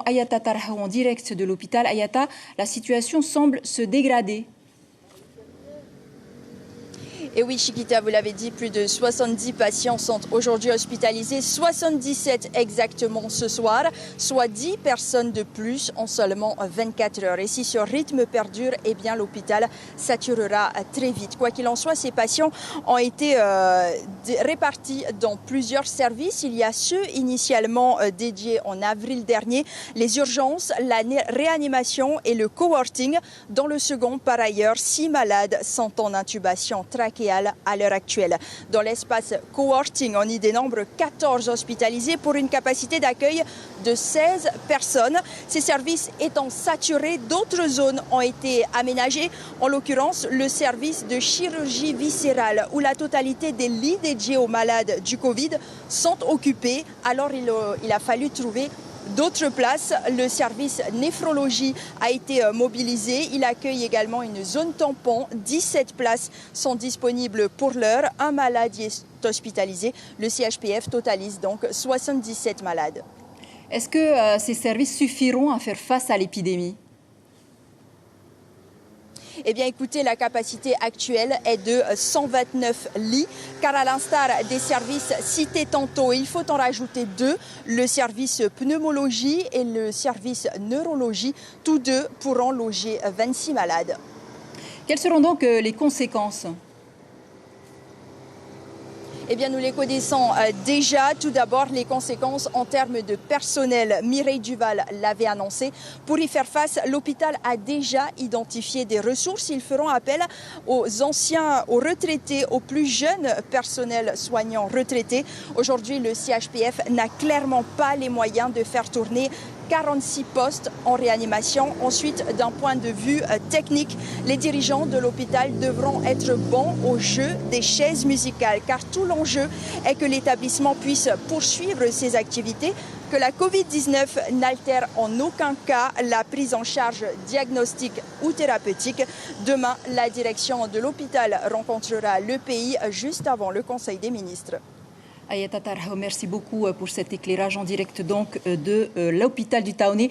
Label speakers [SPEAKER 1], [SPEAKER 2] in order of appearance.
[SPEAKER 1] Ayata Tarhaou en direct de l'hôpital. Ayata, la situation semble se dégrader.
[SPEAKER 2] Et oui, Chiquita, vous l'avez dit, plus de 70 patients sont aujourd'hui hospitalisés, 77 exactement ce soir, soit 10 personnes de plus en seulement 24 heures. Et si ce rythme perdure, eh bien l'hôpital saturera très vite. Quoi qu'il en soit, ces patients ont été répartis dans plusieurs services. Il y a ceux initialement dédiés en avril dernier, les urgences, la réanimation et le coworking. Dans le second, par ailleurs, 6 malades sont en intubation trachéale à l'heure actuelle. Dans l'espace coworking, on y dénombre 14 hospitalisés pour une capacité d'accueil de 16 personnes. Ces services étant saturés, d'autres zones ont été aménagées, en l'occurrence le service de chirurgie viscérale où la totalité des lits dédiés aux malades du Covid sont occupés. Alors il a fallu trouver d'autres places. Le service néphrologie a été mobilisé. Il accueille également une zone tampon. 17 places sont disponibles pour l'heure. Un malade y est hospitalisé. Le CHPF totalise donc 77 malades.
[SPEAKER 1] Est-ce que ces services suffiront à faire face à l'épidémie ?
[SPEAKER 2] Eh bien, écoutez, la capacité actuelle est de 129 lits, car à l'instar des services cités tantôt, il faut en rajouter 2, le service pneumologie et le service neurologie. Tous deux pourront loger 26 malades.
[SPEAKER 1] Quelles seront donc les conséquences ?
[SPEAKER 2] Eh bien, nous les connaissons déjà. Tout d'abord, les conséquences en termes de personnel. Mireille Duval l'avait annoncé. Pour y faire face, l'hôpital a déjà identifié des ressources. Ils feront appel aux anciens, aux retraités, aux plus jeunes personnels soignants retraités. Aujourd'hui, le CHPF n'a clairement pas les moyens de faire tourner 46 postes en réanimation. Ensuite, d'un point de vue technique, les dirigeants de l'hôpital devront être bons au jeu des chaises musicales, car tout l'enjeu est que l'établissement puisse poursuivre ses activités, que la Covid-19 n'altère en aucun cas la prise en charge diagnostique ou thérapeutique. Demain, la direction de l'hôpital rencontrera le pays juste avant le Conseil des ministres.
[SPEAKER 1] Ayata Tarhaou, merci beaucoup pour cet éclairage en direct donc de l'hôpital du Taoné.